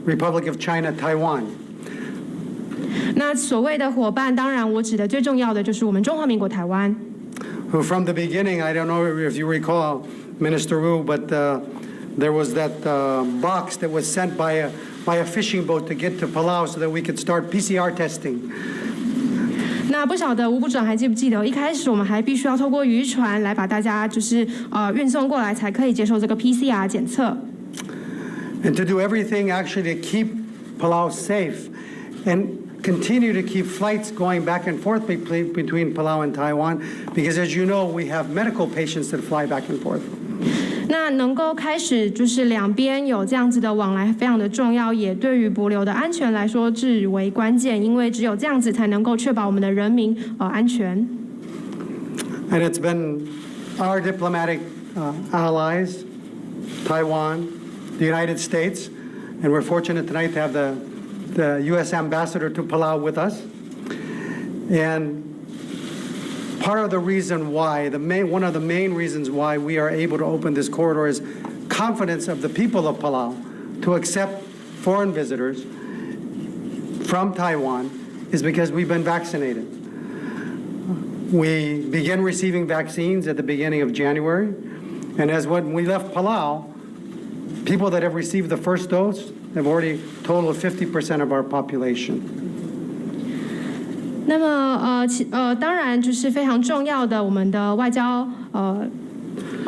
Republic of China, Taiwan. 那所谓的伙伴，当然我指的最重要的就是我们中华民国台湾。Who from the beginning, I don't know if you recall, Minister Wu, but there was that box that was sent by a fishing boat to get to Palau so that we could start PCR testing. 那不晓得吴部长还记不记得，一开始我们还必须要透过渔船来把大家就是运送过来，才可以接受这个 PCR 检测。And to do everything actually to keep Palau safe and continue to keep flights going back and forth between Palau and Taiwan, because as you know, we have medical patients that fly back and forth. 那能够开始就是两边有这样子的往来，非常的重要，也对于帛琉的安全来说至为关键，因为只有这样子才能够确保我们的人民安全。And it's been our diplomatic allies, Taiwan, the United States, and we're fortunate tonight to have the U.S. ambassador to Palau with us. And part of the reason why, one of the main reasons why we are able to open this corridor is confidence of the people of Palau to accept foreign visitors from Taiwan is because we've been vaccinated. We began receiving vaccines at the beginning of January, and as when we left Palau, people that have received the first dose have already totaled 50% of our population. 那么当然就是非常重要的，我们的外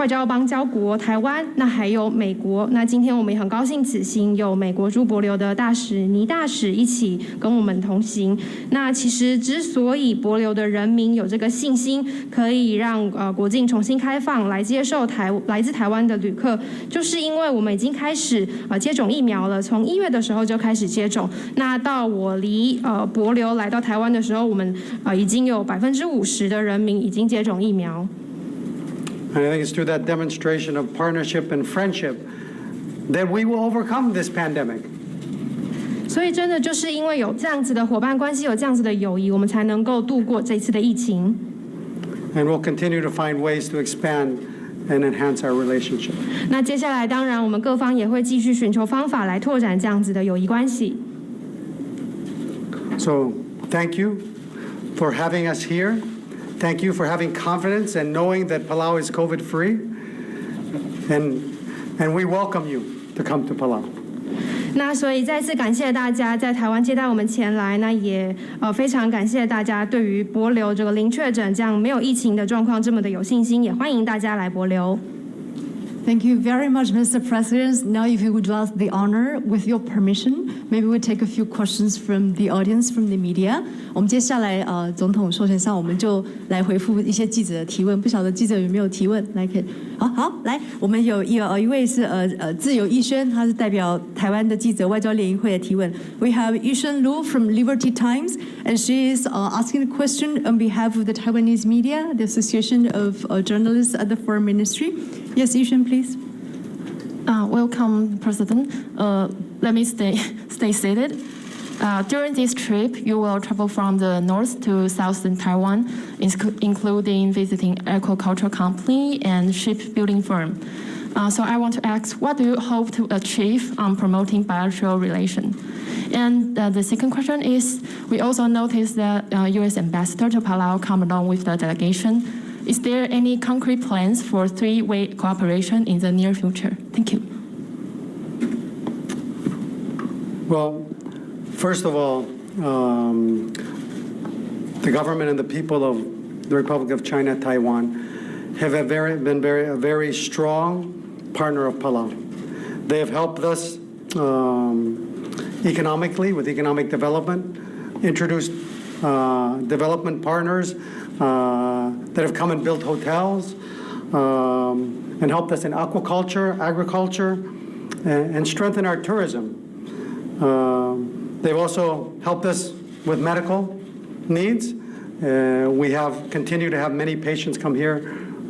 交邦交国台湾，那还有美国。那今天我们也很高兴，此行有美国驻帛琉的大使倪大使一起跟我们同行。那其实之所以帛琉的人民有这个信心，可以让国境重新开放来接受来自台湾的旅客，就是因为我们已经开始接种疫苗了，从1月的时候就开始接种。那到我离帛琉来到台湾的时候，我们已经有50%的人民已经接种疫苗。And I think it's through that demonstration of partnership and friendship that we will overcome this pandemic. 所以真的就是因为有这样子的伙伴关系，有这样子的友谊，我们才能够度过这一次的疫情。And we'll continue to find ways to expand and enhance our relationship. 那接下来，当然我们各方也会继续寻求方法来拓展这样子的友谊关系。So, thank you for having us here. Thank you for having confidence and knowing that Palau is COVID-free. And we welcome you to come to Palau. 那所以再次感谢大家在台湾接待我们前来，那也非常感谢大家对于帛琉这个零确诊这样没有疫情的状况这么的有信心，也欢迎大家来帛琉。Thank you very much, Mr. President. Now, if you would like the honor, with your permission, maybe we'll take a few questions from the audience, from the media. 我们接下来总统授权上，我们就来回复一些记者的提问。不晓得记者有没有提问？来，可以。好，来，我们有一位是自由逸轩，他是代表台湾的记者外交联谊会的提问。We have Yushen Lu from Liberty Times, and she is asking a question on behalf of the Taiwanese media, the Association of Journalists at the Foreign Ministry. Yes, Yushen, please. Welcome, President. Let me stay seated. During this trip, you will travel from the north to southern Taiwan, including visiting agricultural company and shipbuilding firm. So I want to ask, what do you hope to achieve on promoting bilateral relations? And the second question is, we also noticed that U.S. Ambassador to Palau come along with the delegation. Is there any concrete plans for three-way cooperation in the near future? Thank you. Well, first of all, the government and the people of the Republic of China, Taiwan, have been a very strong partner of Palau. They have helped us economically with economic development, introduced development partners that have come and built hotels and helped us in aquaculture, agriculture, and strengthen our tourism. They've also helped us with medical needs. We have continued to have many patients come here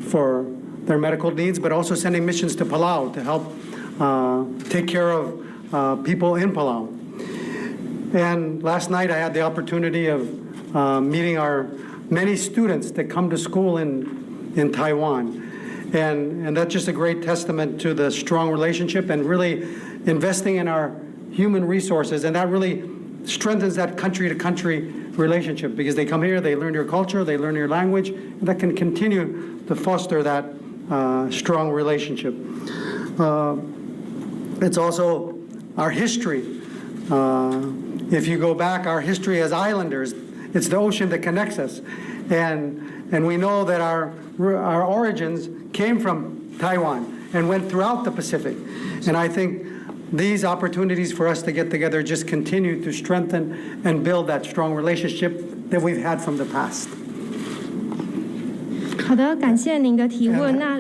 for their medical needs, but also sending missions to Palau to help take care of people in Palau. And last night I had the opportunity of meeting our many students that come to school in Taiwan. And that's just a great testament to the strong relationship and really investing in our human resources, and that really strengthens that country-to-country relationship because they come here, they learn your culture, they learn your language, and that can continue to foster that strong relationship. It's also our history. If you go back, our history as islanders, it's the ocean that connects us. And we know that our origins came from Taiwan and went throughout the Pacific. And I think these opportunities for us to get together just continue to strengthen and build that strong relationship that we've had from the past. 好的，感谢您的提问。那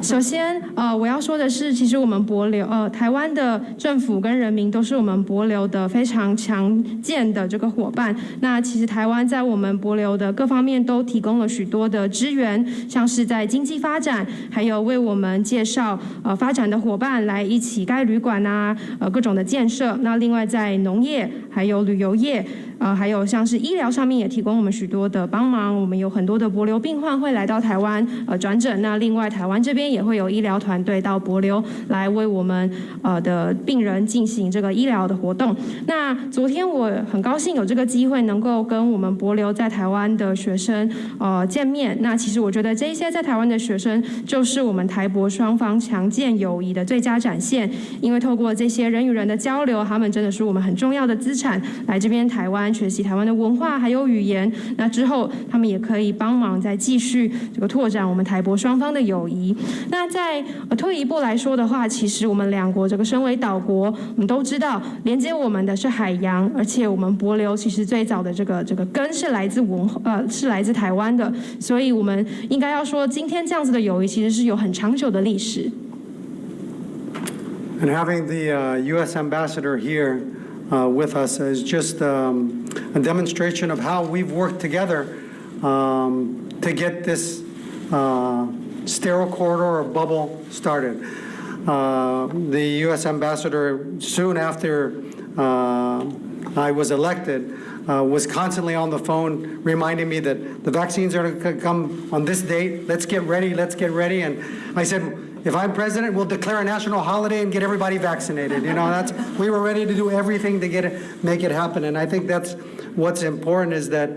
首先，我要说的是，其实我们帛琉，台湾的政府跟人民都是我们帛琉的非常强健的这个伙伴。那其实台湾在我们帛琉的各方面都提供了许多的支援，像是在经济发展，还有为我们介绍发展的伙伴来一起盖旅馆啊，各种的建设。那另外在农业还有旅游业。还有像是医疗上面也提供我们许多的帮忙，我们有很多的帛琉病患会来到台湾转诊，那另外台湾这边也会有医疗团队到帛琉来为我们的病人进行这个医疗的活动。那昨天我很高兴有这个机会能够跟我们帛琉在台湾的学生见面，那其实我觉得这一些在台湾的学生就是我们台帛双方强健友谊的最佳展现，因为透过这些人与人的交流，他们真的是我们很重要的资产，来这边台湾学习台湾的文化还有语言，那之后他们也可以帮忙再继续这个拓展我们台帛双方的友谊。那在退一步来说的话，其实我们两国这个身为岛国，我们都知道连接我们的是海洋，而且我们帛琉其实最早的这个根是来自台湾的，所以我们应该要说今天这样子的友谊其实是有很长久的历史。And having the U.S. ambassador here with us is just a demonstration of how we've worked together to get this sterile corridor or bubble started. The U.S. ambassador, soon after I was elected, was constantly on the phone reminding me that the vaccines are going to come on this date. Let's get ready. And I said, if I'm president, we'll declare a national holiday and get everybody vaccinated. You know, we were ready to do everything to make it happen. And I think that's what's important is that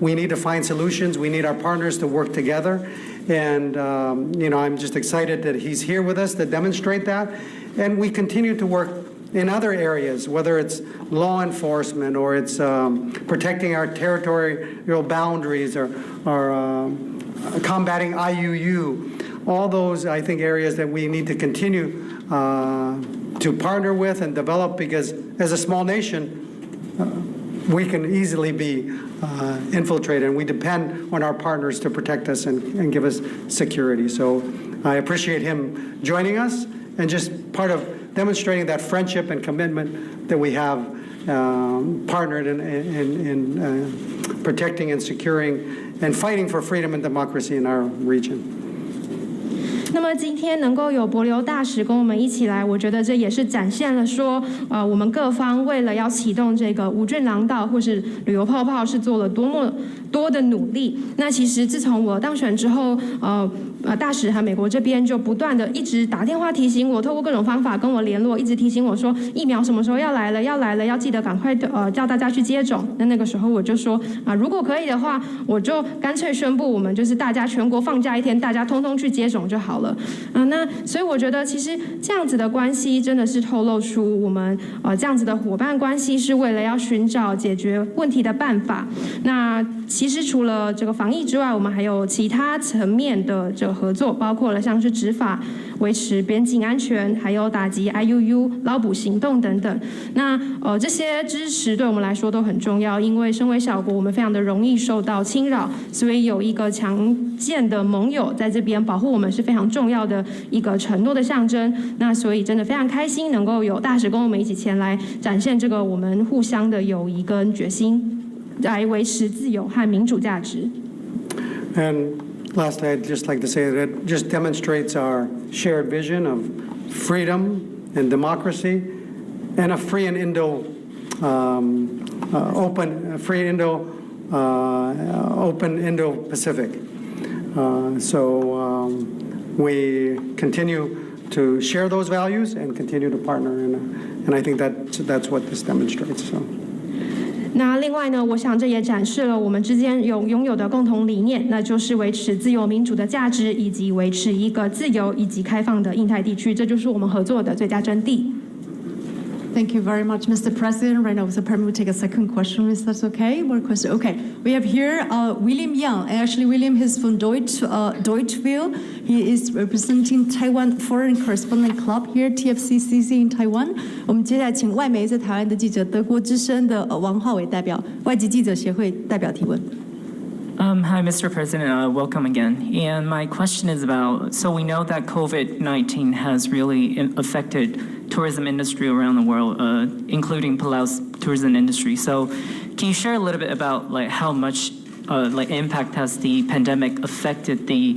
we need to find solutions. We need our partners to work together. And, I'm just excited that he's here with us to demonstrate that. And we continue to work in other areas, whether it's law enforcement or it's protecting our territorial boundaries or combating IUU. All those, I think, areas that we need to continue to partner with and develop because as a small nation, we can easily be infiltrated and we depend on our partners to protect us and give us security. So I appreciate him joining us and just part of demonstrating that friendship and commitment that we have partnered in protecting and securing and fighting for freedom and democracy in our region. 那么今天能够有帛琉大使跟我们一起来，我觉得这也是展现了说，我们各方为了要启动这个五郡廊道或是旅游泡泡，是做了多么多的努力。那其实自从我当选之后，大使和美国这边就不断的一直打电话提醒我，透过各种方法跟我联络，一直提醒我说疫苗什么时候要来了，要记得赶快叫大家去接种。那个时候我就说如果可以的话，我就干脆宣布我们就是大家全国放假一天，大家通通去接种就好了。那所以我觉得其实这样子的关系真的是透露出我们这样子的伙伴关系是为了要寻找解决问题的办法。那其实除了这个防疫之外，我们还有其他层面的这个合作，包括了像是执法、维持边境安全，还有打击 IUU 捞捕行动等等。那这些支持对我们来说都很重要，因为身为小国，我们非常的容易受到侵扰，所以有一个强健的盟友在这边保护我们是非常重要的一个承诺的象征。那所以真的非常开心能够有大使跟我们一起前来展现这个我们互相的友谊跟决心，来维持自由和民主价值。And lastly, I'd just like to say that it just demonstrates our shared vision of freedom and democracy and a free and open Indo-Pacific. We continue to share those values and continue to partner And I think that's what this demonstrates. So. 那另外呢，我想这也展示了我们之间拥有的共同理念，那就是维持自由民主的价值，以及维持一个自由以及开放的印太地区，这就是我们合作的最佳真谛。Thank you very much, Mr. President. Right now, with the permit, we'll take a second question, if that's okay. More question. Okay, we have here William Yang. And actually, William is from Deutsche Welle. He is representing Taiwan Foreign Correspondent Club here, TFCCC in Taiwan. 我们接下来请外媒在台湾的记者，德国之声的王浩伟代表，外籍记者协会代表提问。Hi, Mr. President. Welcome again. And my question is about, so we know that COVID-19 has really affected tourism industry around the world, including Palau's tourism industry. So can you share a little bit about like how much impact has the pandemic affected the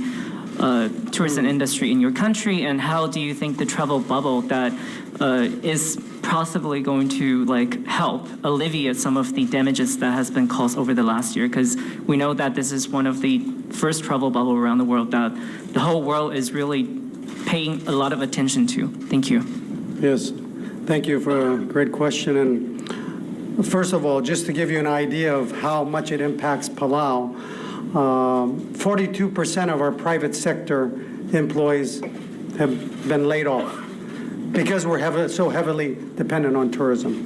tourism industry in your country, and how do you think the travel bubble that is possibly going to like help alleviate some of the damages that has been caused over the last year? Because we know that this is one of the first travel bubble around the world that the whole world is really paying a lot of attention to. Thank you. Yes, thank you for a great question. And first of all, just to give you an idea of how much it impacts Palau, 42% of our private sector employees have been laid off because we're so heavily dependent on tourism.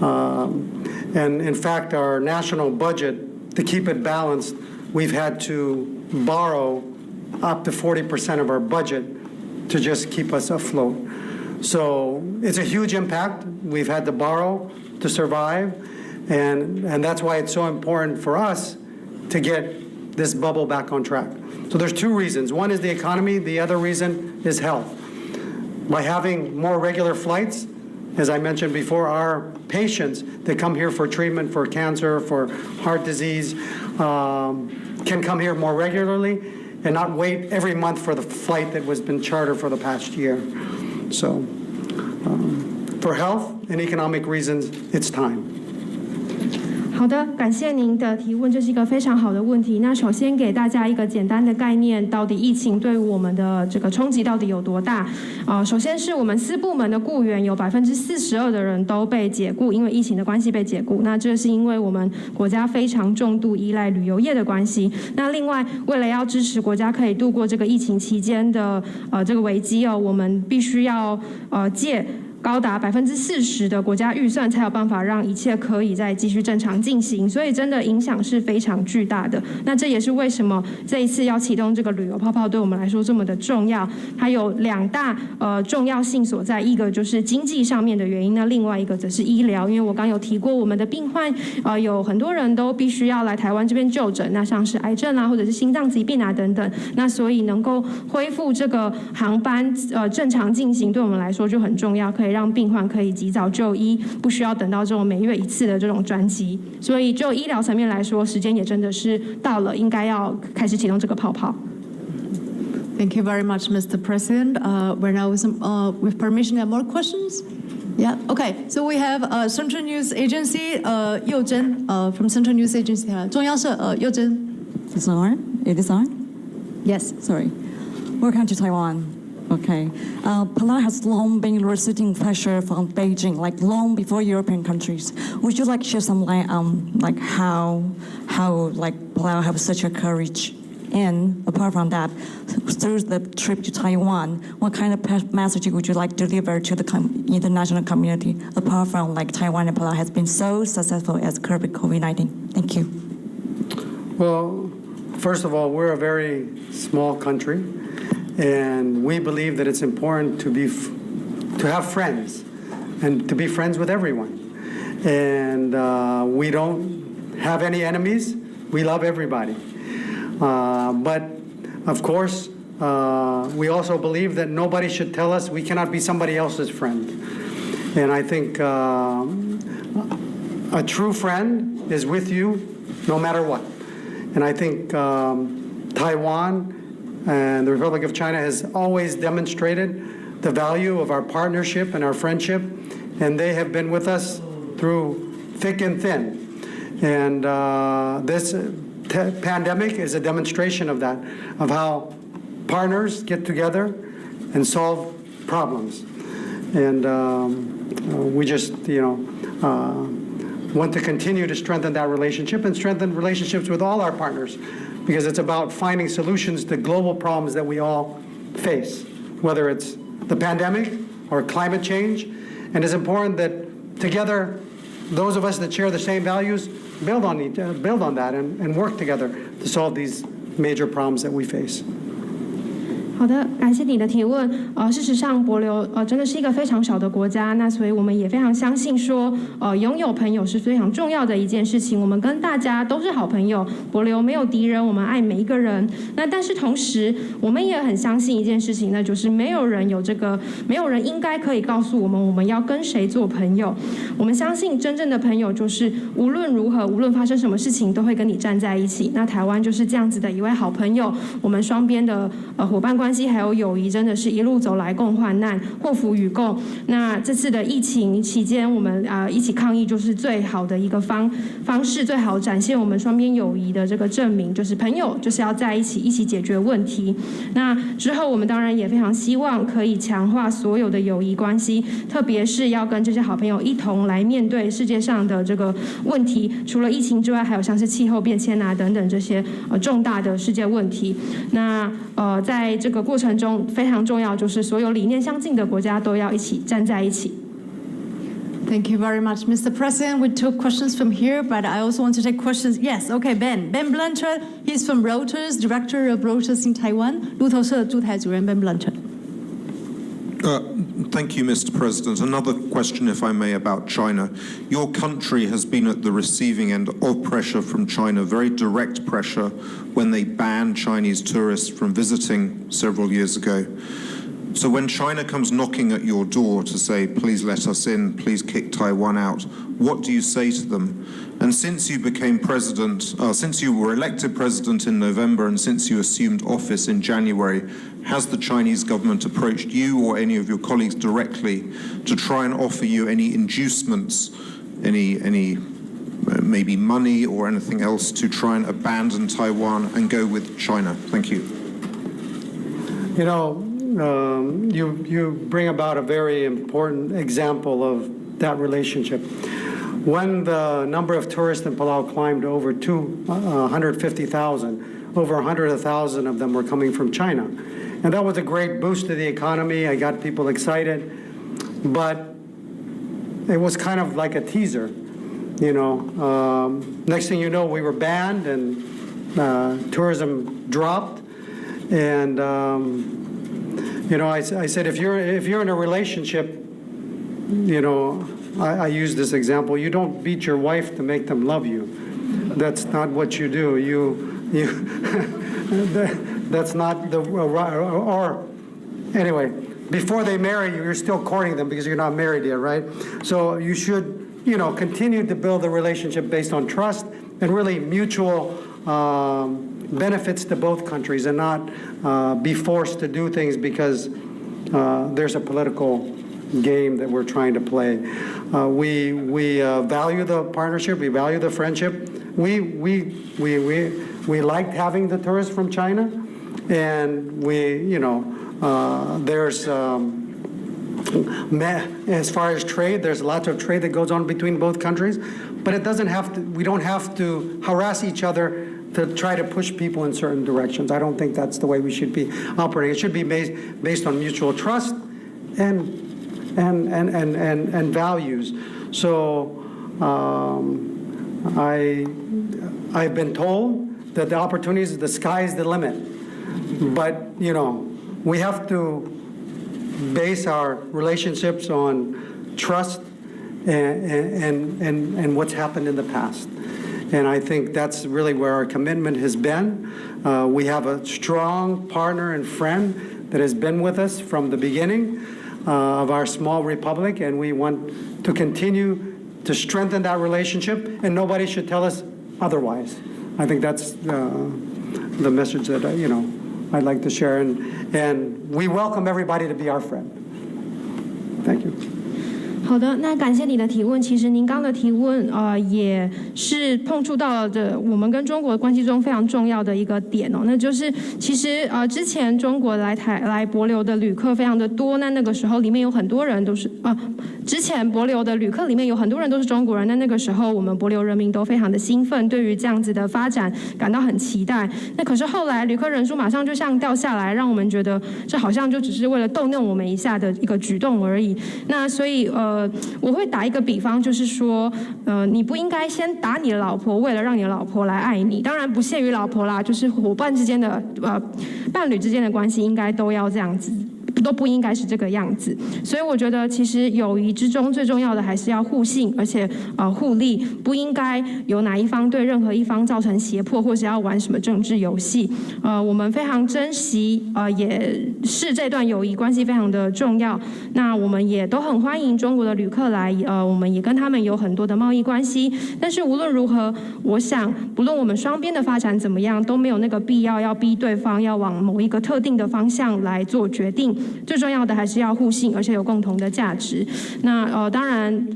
And in fact, our national budget, to keep it balanced, we've had to borrow up to 40% of our budget to just keep us afloat. So it's a huge impact. We've had to borrow to survive, and that's why it's so important for us to get this bubble back on track. So there's two reasons. One is the economy. The other reason is health. By having more regular flights, as I mentioned before, our patients that come here for treatment for cancer, for heart disease, can come here more regularly and not wait every month for the flight that was been chartered for the past year. So for health and economic reasons, it's time. 好的，感谢您的提问，这是一个非常好的问题。那首先给大家一个简单的概念，到底疫情对我们的这个冲击到底有多大？首先是我们私部门的雇员有42%的人都被解雇，因为疫情的关系被解雇。那这是因为我们国家非常重度依赖旅游业的关系。那另外，为了要支持国家可以度过这个疫情期间的这个危机我们必须要借高达40%的国家预算，才有办法让一切可以再继续正常进行，所以真的影响是非常巨大的。那这也是为什么这一次要启动这个旅游泡泡对我们来说这么的重要。它有2大重要性所在，一个就是经济上面的原因，那另外一个则是医疗。因为我刚有提过，我们的病患有很多人都必须要来台湾这边就诊，那像是癌症或者是心脏疾病等等。那所以能够恢复这个航班正常进行，对我们来说就很重要，可以让病患可以及早就医，不需要等到这种每月1次的这种专机。所以就医疗层面来说，时间也真的是到了，应该要开始启动这个泡泡。Thank you very much, Mr. President. We're now with permission, have more questions? Yeah. Okay. So we have Central News Agency, 佑真 from Central News Agency. 中央社佑真。It's on? It is on? Yes. Sorry. Welcome to Taiwan. Okay. Palau has long been receiving pressure from Beijing, like long before European countries. Would you like to share some light on like how like Palau have such a courage? And apart from that, through the trip to Taiwan, what kind of message would you like to deliver to the international community, apart from like Taiwan and Palau has been so successful as curbing COVID-19? Thank you. Well, first of all, we're a very small country, and we believe that it's important to have friends and to be friends with everyone. And we don't have any enemies. We love everybody. But of course, we also believe that nobody should tell us we cannot be somebody else's friend. And I think a true friend is with you no matter what. And I think Taiwan and the Republic of China has always demonstrated the value of our partnership and our friendship, and they have been with us through thick and thin. And this pandemic is a demonstration of that, of how partners get together and solve problems. And we just, want to continue to strengthen that relationship and strengthen relationships with all our partners, because it's about finding solutions to global problems that we all face, whether it's the pandemic or climate change. And it's important that together, those of us that share the same values build on that and work together to solve these major problems that we face. 好的，感谢你的提问。事实上，帛琉真的是一个非常小的国家，那所以我们也非常相信说，拥有朋友是非常重要的一件事情。我们跟大家都是好朋友，帛琉没有敌人，我们爱每一个人。那但是同时，我们也很相信一件事情，那就是没有人应该可以告诉我们要跟谁做朋友。我们相信真正的朋友就是无论如何，无论发生什么事情，都会跟你站在一起。那台湾就是这样子的一位好朋友，我们双边的伙伴关系还有友谊真的是一路走来共患难，祸福与共。那这次的疫情期间，我们一起抗疫就是最好的一个方式，最好展现我们双边友谊的这个证明，就是朋友就是要在一起解决问题。那之后我们当然也非常希望可以强化所有的友谊关系，特别是要跟这些好朋友一同来面对世界上的这个问题，除了疫情之外，还有像是气候变迁等等这些重大的世界问题。那在这个过程中非常重要，就是所有理念相近的国家都要一起站在一起。Thank you very much, Mr. President. We took questions from here, but I also want to take questions. Yes, okay, Ben Blanchard. He's from Reuters, director of Reuters in Taiwan. 路透社驻台主任 Ben Blanchard. Thank you, Mr. President. Another question, if I may, about China. Your country has been at the receiving end of pressure from China, very direct pressure, when they banned Chinese tourists from visiting several years ago. So when China comes knocking at your door to say, please let us in, please kick Taiwan out, what do you say to them? And since you became president, since you were elected president in November and since you assumed office in January, has the Chinese government approached you or any of your colleagues directly to try and offer you any inducements, any maybe money or anything else to try and abandon Taiwan and go with China? Thank you. You bring about a very important example of that relationship. When the number of tourists in Palau climbed over 150,000, over 100,000 of them were coming from China. And that was a great boost to the economy. I got people excited. But it was kind of like a teaser. Next thing you know, we were banned and tourism dropped. And I said, if you're in a relationship, I use this example. You don't beat your wife to make them love you. That's not what you do. That's not the or anyway. Before they marry you, you're still courting them because you're not married yet, right? So you should, continue to build a relationship based on trust and really mutual benefits to both countries, and not be forced to do things because there's a political game that we're trying to play. We value the partnership. We value the friendship. We liked having the tourists from China, and there's as far as trade, there's lots of trade that goes on between both countries, but it doesn't have to. We don't have to harass each other to try to push people in certain directions. I don't think that's the way we should be operating. It should be based on mutual trust and values. So I've been told that the opportunities, the sky is the limit. But we have to base our relationships on trust and what's happened in the past. And I think that's really where our commitment has been. We have a strong partner and friend that has been with us from the beginning of our small republic, and we want to continue to strengthen that relationship, and nobody should tell us otherwise. I think that's the message that I'd like to share, and we welcome everybody to be our friend. Thank you. 好的，那感谢你的提问。其实您刚的提问，也是碰触到了我们跟中国关系中非常重要的一个点哦，那就是其实之前中国来帛琉的旅客非常的多，那个时候里面有很多人都是之前帛琉的旅客里面有很多人都是中国人，那个时候我们帛琉人民都非常的兴奋，对于这样子的发展感到很期待。那可是后来旅客人数马上就像掉下来，让我们觉得这好像就只是为了逗弄我们一下的一个举动而已。那所以我会打一个比方，就是说你不应该先打你的老婆，为了让你的老婆来爱你。当然不限于老婆啦，就是伙伴之间的伴侣之间的关系应该都要这样子，都不应该是这个样子。所以我觉得其实友谊之中最重要的还是要互信，而且互利，不应该有哪一方对任何一方造成胁迫，或是要玩什么政治游戏。我们非常珍惜，也是这段友谊关系非常的重要。那我们也都很欢迎中国的旅客来，我们也跟他们有很多的贸易关系。但是无论如何，我想不论我们双边的发展怎么样，都没有那个必要要逼对方要往某一个特定的方向来做决定。最重要的还是要互信，而且有共同的价值。那当然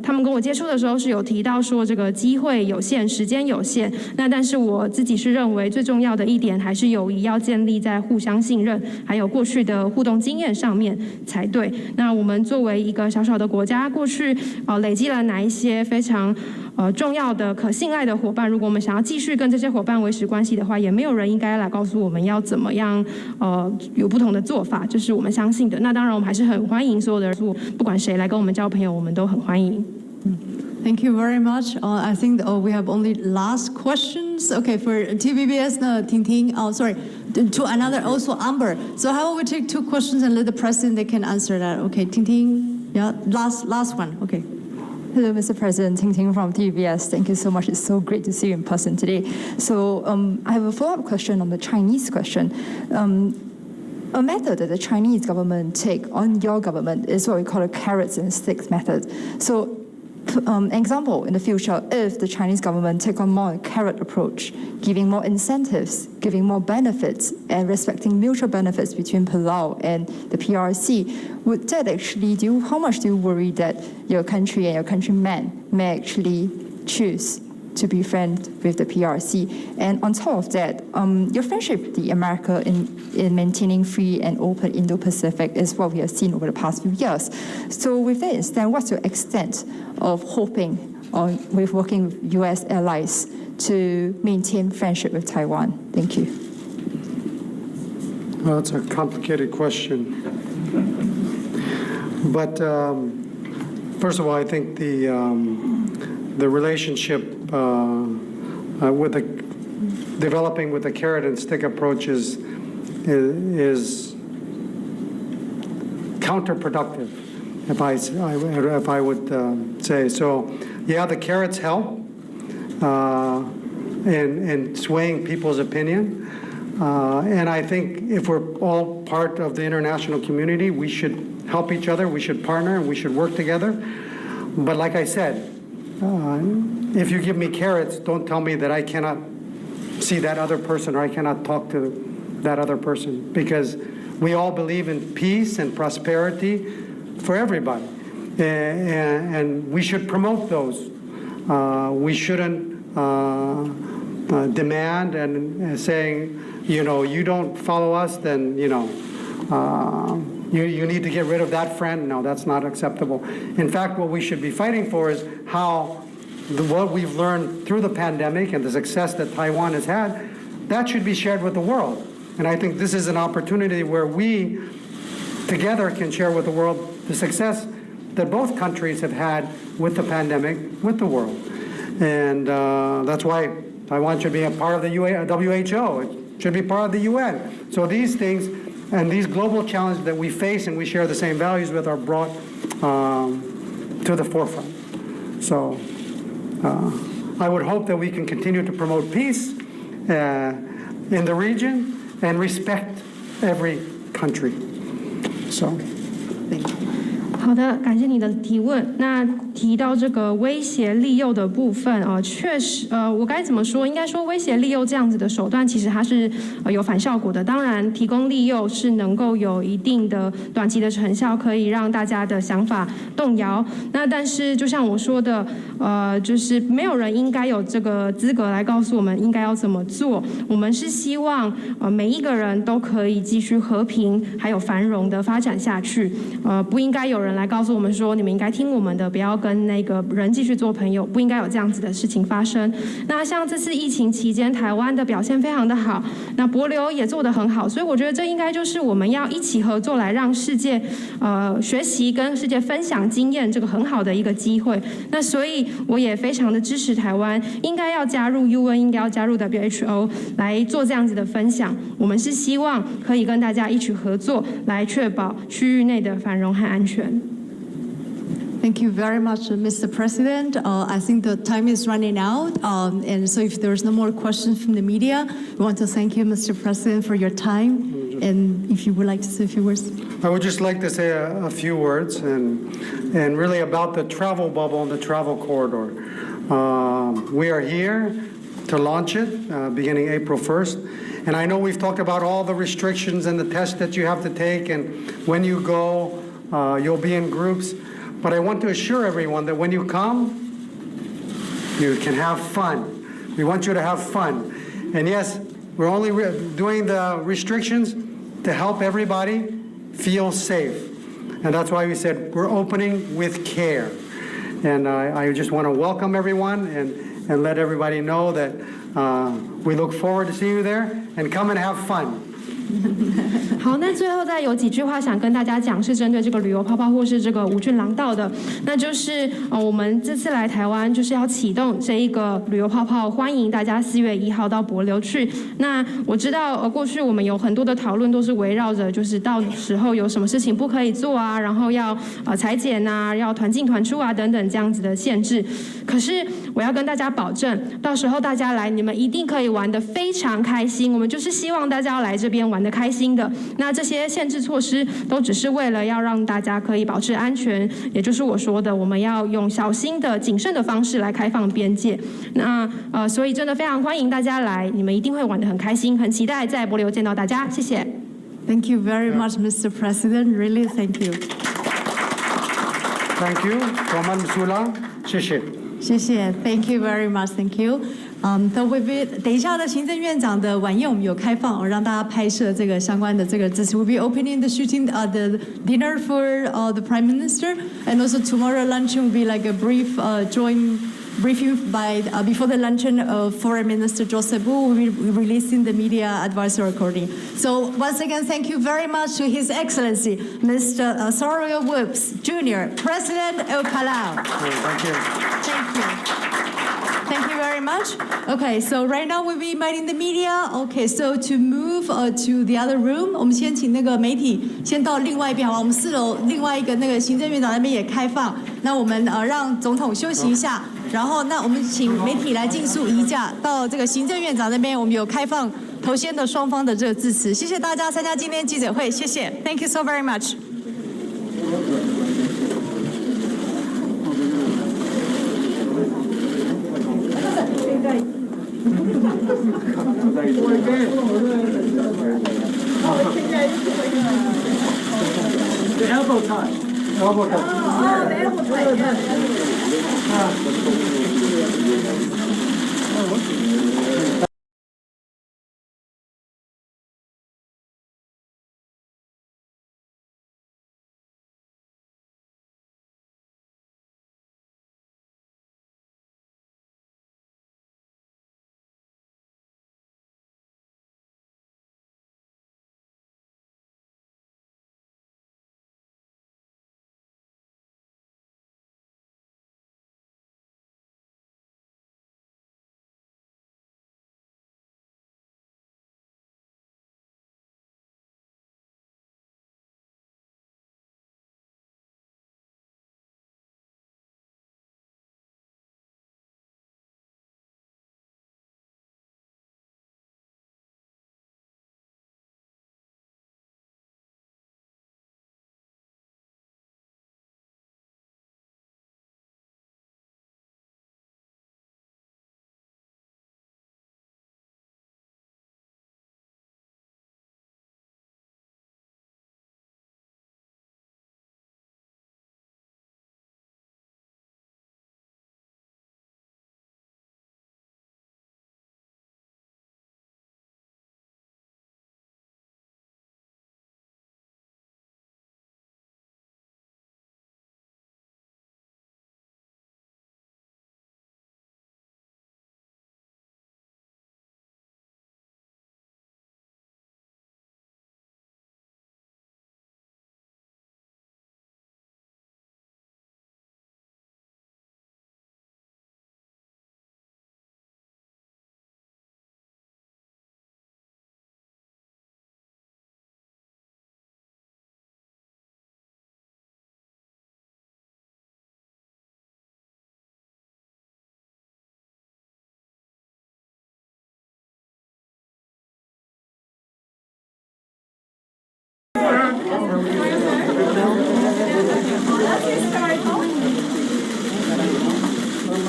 他们跟我接触的时候是有提到说这个机会有限，时间有限。那但是我自己是认为最重要的一点还是友谊要建立在互相信任，还有过去的互动经验上面才对。那我们作为一个小小的国家，过去累积了哪一些非常重要的可信赖的伙伴？如果我们想要继续跟这些伙伴维持关系的话，也没有人应该来告诉我们要怎么样有不同的做法，这是我们相信的。那当然我们还是很欢迎所有的人，不管谁来跟我们交朋友，我们都很欢迎。Thank you very much. I think we have only last questions. Okay, for TVBS, Ting Ting. Oh, sorry. To another, also Amber. So how about we take 2 questions and let the president, they can answer that. Okay, Ting Ting. Yeah, last one. Okay. Hello, Mr. President. Ting Ting from TVBS. Thank you so much. It's so great to see you in person today. So I have a follow-up question on the Chinese question. A method that the Chinese government take on your government is what we call a carrots and sticks method. So example, in the future, if the Chinese government take on more a carrot approach, giving more incentives, giving more benefits, and respecting mutual benefits between Palau and the PRC, would that actually how much do you worry that your country and your countrymen may actually choose to be friends with the PRC? And on top of that, your friendship with the America in maintaining free and open Indo-Pacific is what we have seen over the past few years. So with that instead, what's your extent of hoping with working with U.S. allies to maintain friendship with Taiwan? Thank you. Well, that's a complicated question. But first of all, I think the relationship with developing with the carrot and stick approach is counterproductive, if I would say. So, yeah, the carrots help in swaying people's opinion. And I think if we're all part of the international community, we should help each other, we should partner, and we should work together. But like I said, if you give me carrots, don't tell me that I cannot see that other person or I cannot talk to that other person, because we all believe in peace and prosperity for everybody. And we should promote those. We shouldn't demand and saying, you don't follow us, then, you need to get rid of that friend. No, that's not acceptable. In fact, what we should be fighting for is what we've learned through the pandemic and the success that Taiwan has had, that should be shared with the world. And I think this is an opportunity where we together can share with the world the success that both countries have had with the pandemic, with the world. And that's why Taiwan should be a part of the WHO. It should be part of the UN. So these things and these global challenges that we face and we share the same values with are brought to the forefront. So I would hope that we can continue to promote peace in the region and respect every country. So, thank you. 好的，感谢你的提问。那提到这个威胁利诱的部分确实我该怎么说？应该说威胁利诱这样子的手段，其实它是有反效果的。当然，提供利诱是能够有一定的短期的成效，可以让大家的想法动摇。那但是就像我说的，就是没有人应该有这个资格来告诉我们应该要怎么做。我们是希望每一个人都可以继续和平还有繁荣的发展下去。不应该有人来告诉我们说，你们应该听我们的，不要跟那个人继续做朋友，不应该有这样子的事情发生。那像这次疫情期间，台湾的表现非常的好，那帛琉也做得很好，所以我觉得这应该就是我们要一起合作来让世界学习跟世界分享经验这个很好的一个机会。那所以我也非常的支持台湾应该要加入 UN， 应该要加入 WHO 来做这样子的分享。我们是希望可以跟大家一起合作，来确保区域内的繁荣和安全。Thank you very much, Mr. President. I think the time is running out, and so if there's no more questions from the media, we want to thank you, Mr. President, for your time. And if you would like to say a few words. I would just like to say a few words and really about the travel bubble and the travel corridor. We are here to launch it beginning April 1st. And I know we've talked about all the restrictions and the tests that you have to take, and when you go, you'll be in groups. But I want to assure everyone that when you come, you can have fun. We want you to have fun. And yes, we're only doing the restrictions to help everybody feel safe. And that's why we said we're opening with care. And I just want to welcome everyone and let everybody know that we look forward to seeing you there, and come and have fun. 好，那最后再有几句话想跟大家讲，是针对这个旅游泡泡或是这个五郡廊道的，那就是我们这次来台湾就是要启动这一个旅游泡泡，欢迎大家4月1号到帛琉去。那我知道过去我们有很多的讨论都是围绕着就是到时候有什么事情不可以做啊，然后要裁剪啊，要团进团出啊等等这样子的限制。可是我要跟大家保证，到时候大家来，你们一定可以玩得非常开心。我们就是希望大家要来这边玩得开心的。那这些限制措施都只是为了要让大家可以保持安全，也就是我说的，我们要用小心的、谨慎的方式来开放边界。那所以真的非常欢迎大家来，你们一定会玩得很开心，很期待在帛琉见到大家。谢谢。Thank you very much, Mr. President. Really, thank you. Thank you. Toman Sula. 谢谢。谢谢 ，Thank you very much, Thank you. 等一下的行政院长的晚宴我们有开放，让大家拍摄这个相关的这个支持。We'll be opening the shooting the dinner for the Prime Minister, and also tomorrow luncheon will be like a brief joint briefing by before the luncheon of Foreign Minister Joseph Wu will be releasing the media advisory recording. So once again, thank you very much to His Excellency Mr. Soria Woods Jr., President of Palau. Thank you. Thank you. Thank you very much. Okay, so right now we'll be inviting the media. Okay, so to move to the other room, 我们先请那个媒体先到另外一边好吧？我们4楼另外一个那个行政院长那边也开放。那我们让总统休息一下，然后那我们请媒体来尽速移驾到这个行政院长那边，我们有开放头先的双方的这个致辞。谢谢大家参加今天记者会，谢谢。Thank you so very much. The elbow touch. Elbow touch. Oh, the elbow touch.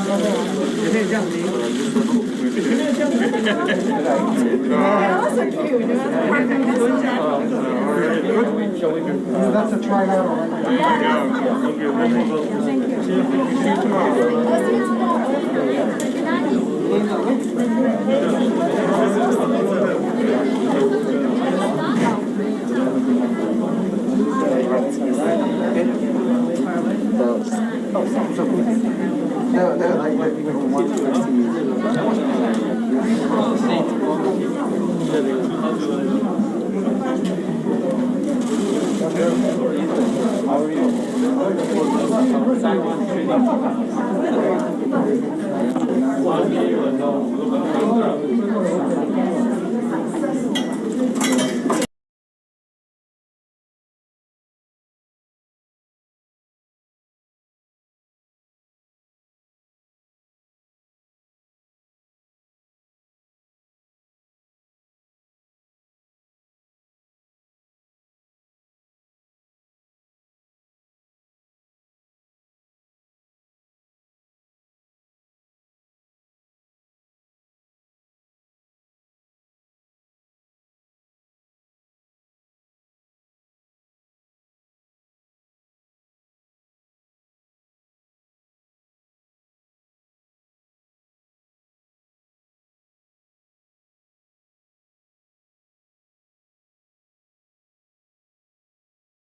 也可以这样子。That's a try out already.